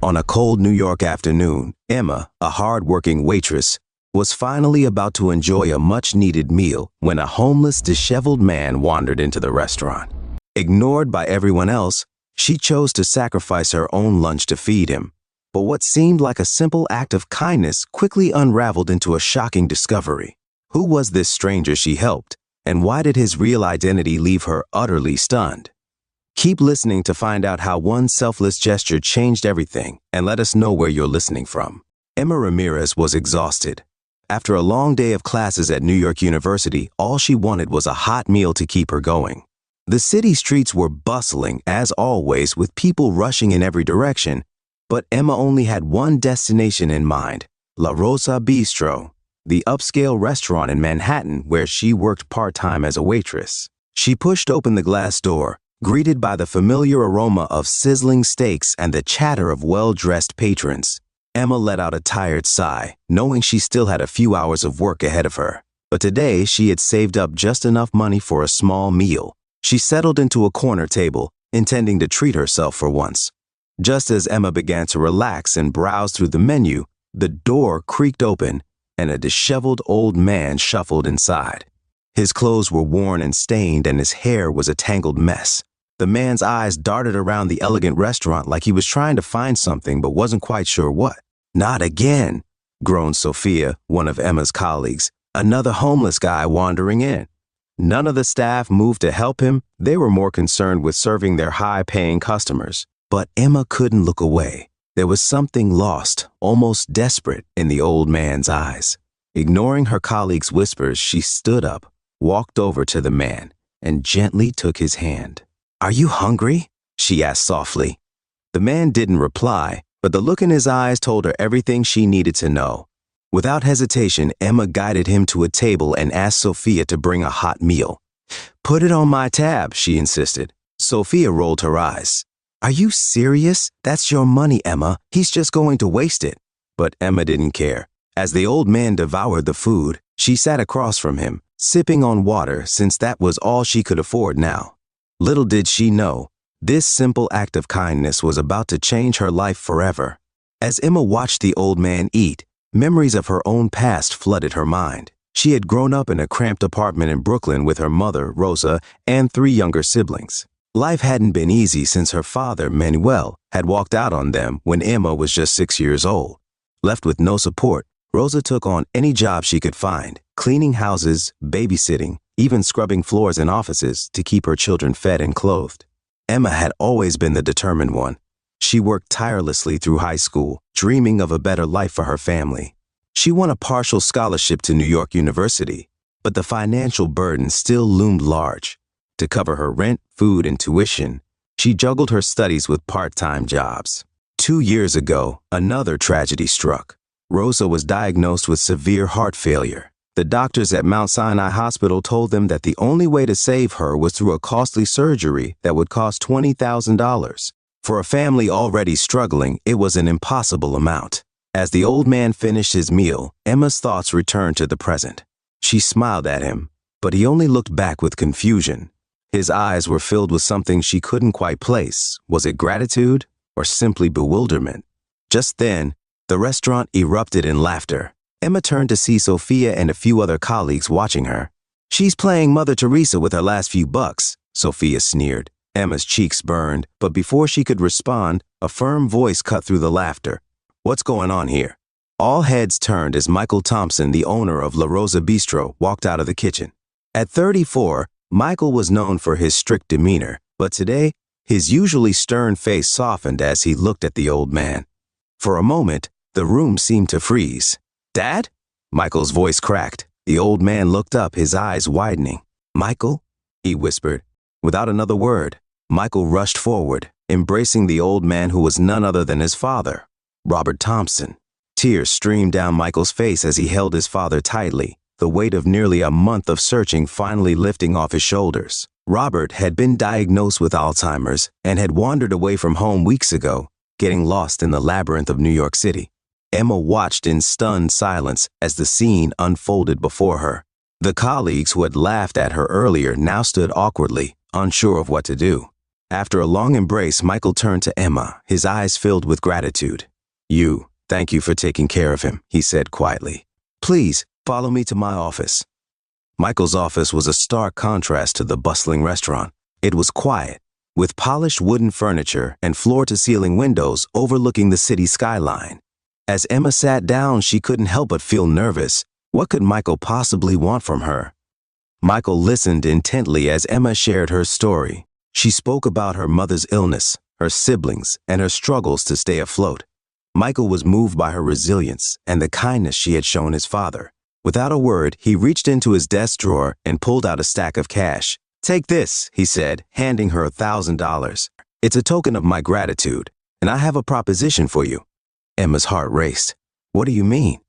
On a cold New York afternoon, Emma, a hard-working waitress, was finally about to enjoy a much-needed meal when a homeless, disheveled man wandered into the restaurant. Ignored by everyone else, she chose to sacrifice her own lunch to feed him. But what seemed like a simple act of kindness quickly unraveled into a shocking discovery. Who was this stranger she helped, and why did his real identity leave her utterly stunned? Keep listening to find out how one selfless gesture changed everything, and let us know where you're listening from. Emma Ramirez was exhausted. After a long day of classes at New York University, all she wanted was a hot meal to keep her going. The city streets were bustling, as always, with people rushing in every direction, but Emma only had one destination in mind: La Rosa Bistro, the upscale restaurant in Manhattan where she worked part-time as a waitress. She pushed open the glass door, greeted by the familiar aroma of sizzling steaks and the chatter of well-dressed patrons. Emma let out a tired sigh, knowing she still had a few hours of work ahead of her. But today she had saved up just enough money for a small meal. She settled into a corner table, intending to treat herself for once. Just as Emma began to relax and browse through the menu, the door creaked open and a disheveled old man shuffled inside. His clothes were worn and stained, and his hair was a tangled mess. The man's eyes darted around the elegant restaurant like he was trying to find something but wasn't quite sure what. "Not again," groaned Sophia, one of Emma's colleagues. "Another homeless guy wandering in." None of the staff moved to help him. They were more concerned with serving their high-paying customers. But Emma couldn't look away. There was something lost, almost desperate, in the old man's eyes. Ignoring her colleagues' whispers, she stood up, walked over to the man, and gently took his hand. "Are you hungry?" she asked softly. The man didn't reply, but the look in his eyes told her everything she needed to know. Without hesitation, Emma guided him to a table and asked Sophia to bring a hot meal. "Put it on my tab," she insisted. Sophia rolled her eyes. "Are you serious? That's your money, Emma. He's just going to waste it." But Emma didn't care. As the old man devoured the food, she sat across from him, sipping on water since that was all she could afford now. Little did she know, this simple act of kindness was about to change her life forever. As Emma watched the old man eat, memories of her own past flooded her mind. She had grown up in a cramped apartment in Brooklyn with her mother, Rosa, and 3 younger siblings. Life hadn't been easy since her father, Manuel, had walked out on them when Emma was just 6 years old. Left with no support, Rosa took on any job she could find, cleaning houses, babysitting, even scrubbing floors in offices to keep her children fed and clothed. Emma had always been the determined one. She worked tirelessly through high school, dreaming of a better life for her family. She won a partial scholarship to New York University, but the financial burden still loomed large. To cover her rent, food, and tuition, she juggled her studies with part-time jobs. 2 years ago, another tragedy struck. Rosa was diagnosed with severe heart failure. The doctors at Mount Sinai Hospital told them that the only way to save her was through a costly surgery that would cost $20,000. For a family already struggling, it was an impossible amount. As the old man finished his meal, Emma's thoughts returned to the present. She smiled at him, but he only looked back with confusion. His eyes were filled with something she couldn't quite place. Was it gratitude or simply bewilderment? Just then, the restaurant erupted in laughter. Emma turned to see Sophia and a few other colleagues watching her. "She's playing Mother Teresa with her last few bucks," Sophia sneered. Emma's cheeks burned, but before she could respond, a firm voice cut through the laughter. "What's going on here?" All heads turned as Michael Thompson, the owner of La Rosa Bistro, walked out of the kitchen. At 34, Michael was known for his strict demeanor, but today, his usually stern face softened as he looked at the old man. For a moment, the room seemed to freeze. "Dad?" Michael's voice cracked. The old man looked up, his eyes widening. "Michael?" he whispered. Without another word, Michael rushed forward, embracing the old man who was none other than his father, Robert Thompson. Tears streamed down Michael's face as he held his father tightly, the weight of nearly a month of searching finally lifting off his shoulders. Robert had been diagnosed with Alzheimer's and had wandered away from home weeks ago, getting lost in the labyrinth of New York City. Emma watched in stunned silence as the scene unfolded before her. The colleagues who had laughed at her earlier now stood awkwardly, unsure of what to do. After a long embrace, Michael turned to Emma, his eyes filled with gratitude. Thank you for taking care of him, he said quietly. Please, follow me to my office. Michael's office was a stark contrast to the bustling restaurant. It was quiet, with polished wooden furniture and floor-to-ceiling windows overlooking the city skyline. As Emma sat down, she couldn't help but feel nervous. What could Michael possibly want from her? Michael listened intently as Emma shared her story. She spoke about her mother's illness, her siblings, and her struggles to stay afloat. Michael was moved by her resilience and the kindness she had shown his father. Without a word, he reached into his desk drawer and pulled out a stack of cash. Take this, he said, handing her $1,000. It's a token of my gratitude, and I have a proposition for you. Emma's heart raced. What do you mean?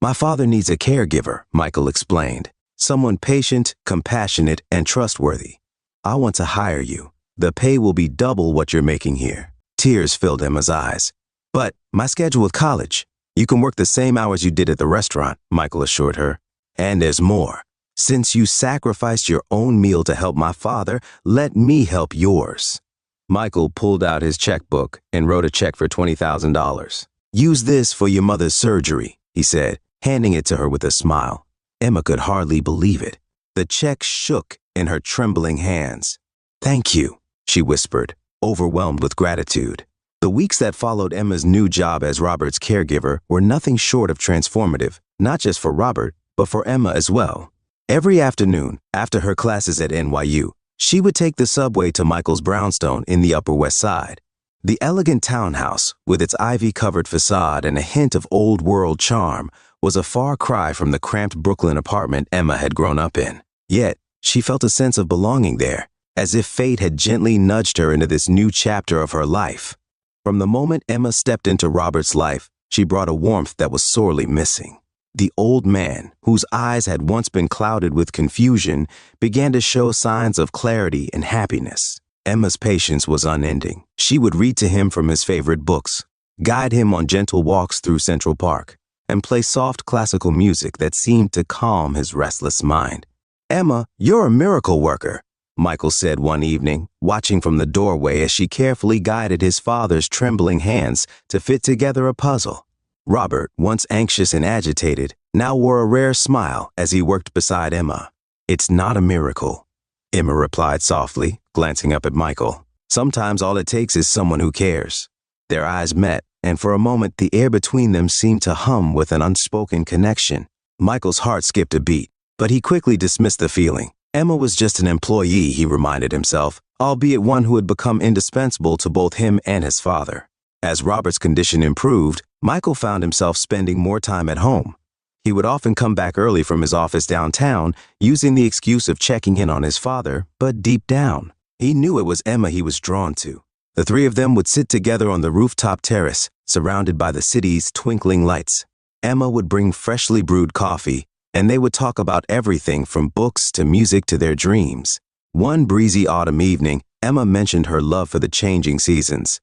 My father needs a caregiver, Michael explained. Someone patient, compassionate, and trustworthy. I want to hire you. The pay will be double what you're making here. Tears filled Emma's eyes. But my schedule with college. You can work the same hours you did at the restaurant, Michael assured her. And there's more. Since you sacrificed your own meal to help my father, let me help yours. Michael pulled out his checkbook and wrote a check for $20,000. Use this for your mother's surgery, he said, handing it to her with a smile. Emma could hardly believe it. The check shook in her trembling hands. Thank you, she whispered, overwhelmed with gratitude. The weeks that followed Emma's new job as Robert's caregiver were nothing short of transformative, not just for Robert, but for Emma as well. Every afternoon, after her classes at NYU, she would take the subway to Michael's brownstone in the Upper West Side. The elegant townhouse, with its ivy-covered facade and a hint of old-world charm, was a far cry from the cramped Brooklyn apartment Emma had grown up in. Yet, she felt a sense of belonging there, as if fate had gently nudged her into this new chapter of her life. From the moment Emma stepped into Robert's life, she brought a warmth that was sorely missing. The old man, whose eyes had once been clouded with confusion, began to show signs of clarity and happiness. Emma's patience was unending. She would read to him from his favorite books, guide him on gentle walks through Central Park, and play soft classical music that seemed to calm his restless mind. Emma, you're a miracle worker, Michael said one evening, watching from the doorway as she carefully guided his father's trembling hands to fit together a puzzle. Robert, once anxious and agitated, now wore a rare smile as he worked beside Emma. It's not a miracle, Emma replied softly, glancing up at Michael. Sometimes all it takes is someone who cares. Their eyes met, and for a moment the air between them seemed to hum with an unspoken connection. Michael's heart skipped a beat, but he quickly dismissed the feeling. Emma was just an employee, he reminded himself, albeit one who had become indispensable to both him and his father. As Robert's condition improved, Michael found himself spending more time at home. He would often come back early from his office downtown, using the excuse of checking in on his father, but deep down, he knew it was Emma he was drawn to. The three of them would sit together on the rooftop terrace, surrounded by the city's twinkling lights. Emma would bring freshly brewed coffee, and they would talk about everything from books to music to their dreams. One breezy autumn evening, Emma mentioned her love for the changing seasons.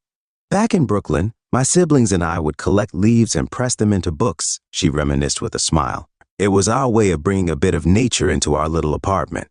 Back in Brooklyn, my siblings and I would collect leaves and press them into books, she reminisced with a smile. It was our way of bringing a bit of nature into our little apartment.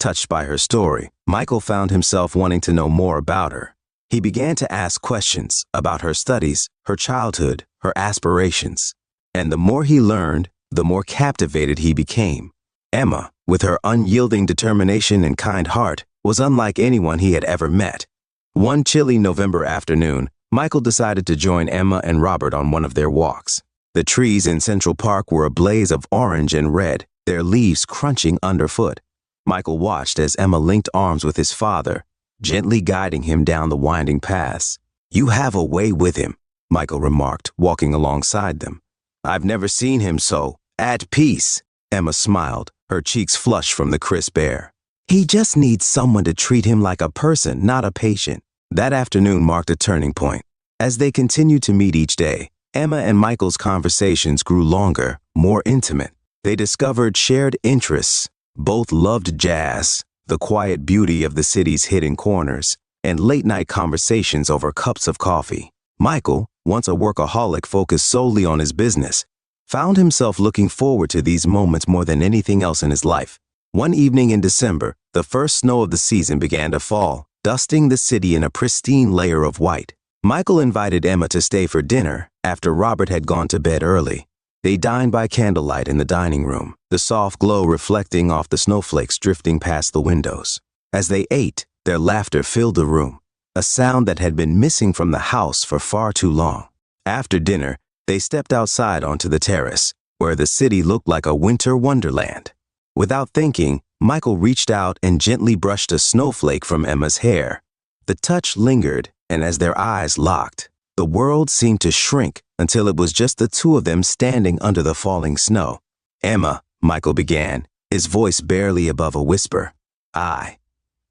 Touched by her story, Michael found himself wanting to know more about her. He began to ask questions about her studies, her childhood, her aspirations. And the more he learned, the more captivated he became. Emma, with her unyielding determination and kind heart, was unlike anyone he had ever met. One chilly November afternoon, Michael decided to join Emma and Robert on one of their walks. The trees in Central Park were a blaze of orange and red, their leaves crunching underfoot. Michael watched as Emma linked arms with his father, gently guiding him down the winding paths. You have a way with him, Michael remarked, walking alongside them. I've never seen him so at peace. Emma smiled, her cheeks flushed from the crisp air. He just needs someone to treat him like a person, not a patient. That afternoon marked a turning point. As they continued to meet each day, Emma and Michael's conversations grew longer, more intimate. They discovered shared interests. Both loved jazz, the quiet beauty of the city's hidden corners, and late-night conversations over cups of coffee. Michael, once a workaholic focused solely on his business, found himself looking forward to these moments more than anything else in his life. One evening in December, the first snow of the season began to fall. dusting the city in a pristine layer of white. Michael invited Emma to stay for dinner after Robert had gone to bed early. They dined by candlelight in the dining room, the soft glow reflecting off the snowflakes drifting past the windows. As they ate, their laughter filled the room, a sound that had been missing from the house for far too long. After dinner, they stepped outside onto the terrace, where the city looked like a winter wonderland. Without thinking, Michael reached out and gently brushed a snowflake from Emma's hair. The touch lingered, and as their eyes locked, the world seemed to shrink until it was just the two of them standing under the falling snow. "Emma," Michael began, his voice barely above a whisper. "I."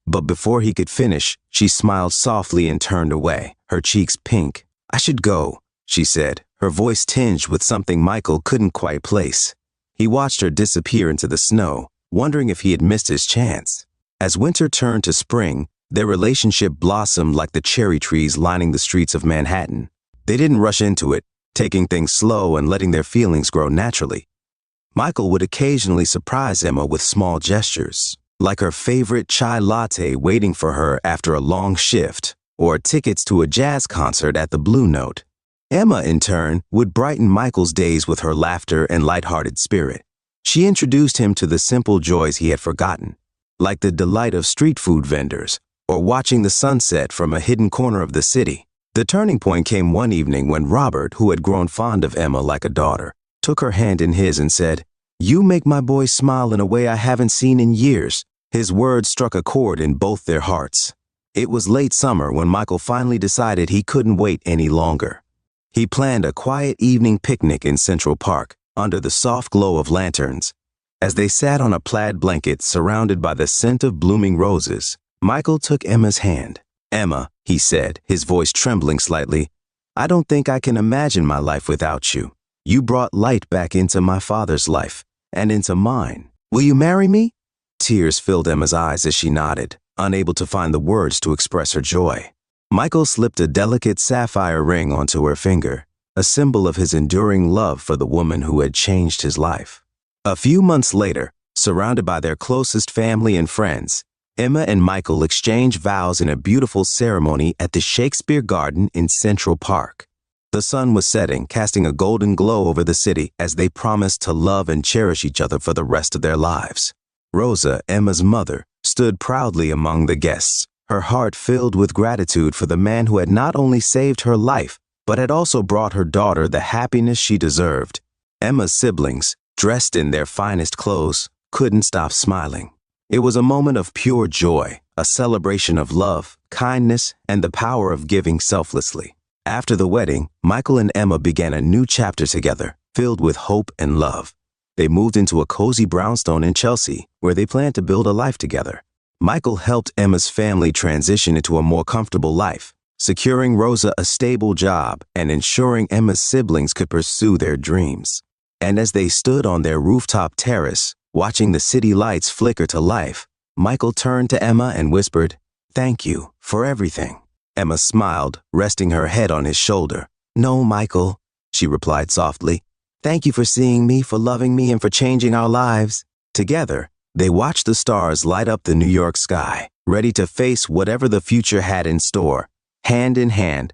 But before he could finish, she smiled softly and turned away, her cheeks pink. "I should go," she said, her voice tinged with something Michael couldn't quite place. He watched her disappear into the snow, wondering if he had missed his chance. As winter turned to spring, their relationship blossomed like the cherry trees lining the streets of Manhattan. They didn't rush into it, taking things slow and letting their feelings grow naturally. Michael would occasionally surprise Emma with small gestures, like her favorite chai latte waiting for her after a long shift, or tickets to a jazz concert at the Blue Note. Emma, in turn, would brighten Michael's days with her laughter and lighthearted spirit. She introduced him to the simple joys he had forgotten, like the delight of street food vendors, or watching the sunset from a hidden corner of the city. The turning point came one evening when Robert, who had grown fond of Emma like a daughter, took her hand in his and said, "You make my boy smile in a way I haven't seen in years." His words struck a chord in both their hearts. It was late summer when Michael finally decided he couldn't wait any longer. He planned a quiet evening picnic in Central Park, under the soft glow of lanterns. As they sat on a plaid blanket surrounded by the scent of blooming roses, Michael took Emma's hand. "Emma," he said, his voice trembling slightly, "I don't think I can imagine my life without you. You brought light back into my father's life, and into mine. Will you marry me?" Tears filled Emma's eyes as she nodded, unable to find the words to express her joy. Michael slipped a delicate sapphire ring onto her finger, a symbol of his enduring love for the woman who had changed his life. A few months later, surrounded by their closest family and friends, Emma and Michael exchanged vows in a beautiful ceremony at the Shakespeare Garden in Central Park. The sun was setting, casting a golden glow over the city as they promised to love and cherish each other for the rest of their lives. Rosa, Emma's mother, stood proudly among the guests, her heart filled with gratitude for the man who had not only saved her life, but had also brought her daughter the happiness she deserved. Emma's siblings, dressed in their finest clothes, couldn't stop smiling. It was a moment of pure joy, a celebration of love, kindness, and the power of giving selflessly. After the wedding, Michael and Emma began a new chapter together, filled with hope and love. They moved into a cozy brownstone in Chelsea, where they planned to build a life together. Michael helped Emma's family transition into a more comfortable life, securing Rosa a stable job and ensuring Emma's siblings could pursue their dreams. And as they stood on their rooftop terrace, watching the city lights flicker to life, Michael turned to Emma and whispered, "Thank you for everything." Emma smiled, resting her head on his shoulder. "No, Michael," she replied softly. "Thank you for seeing me, for loving me, and for changing our lives." Together, they watched the stars light up the New York sky, ready to face whatever the future had in store, hand in hand,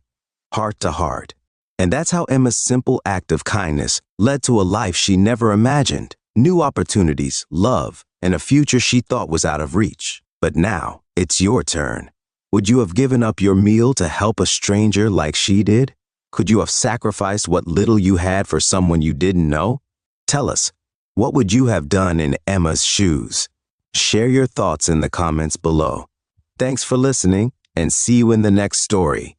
heart to heart. And that's how Emma's simple act of kindness led to a life she never imagined, new opportunities, love, and a future she thought was out of reach. But now, it's your turn. Would you have given up your meal to help a stranger like she did? Could you have sacrificed what little you had for someone you didn't know? Tell us, what would you have done in Emma's shoes? Share your thoughts in the comments below. Thanks for listening, and see you in the next story.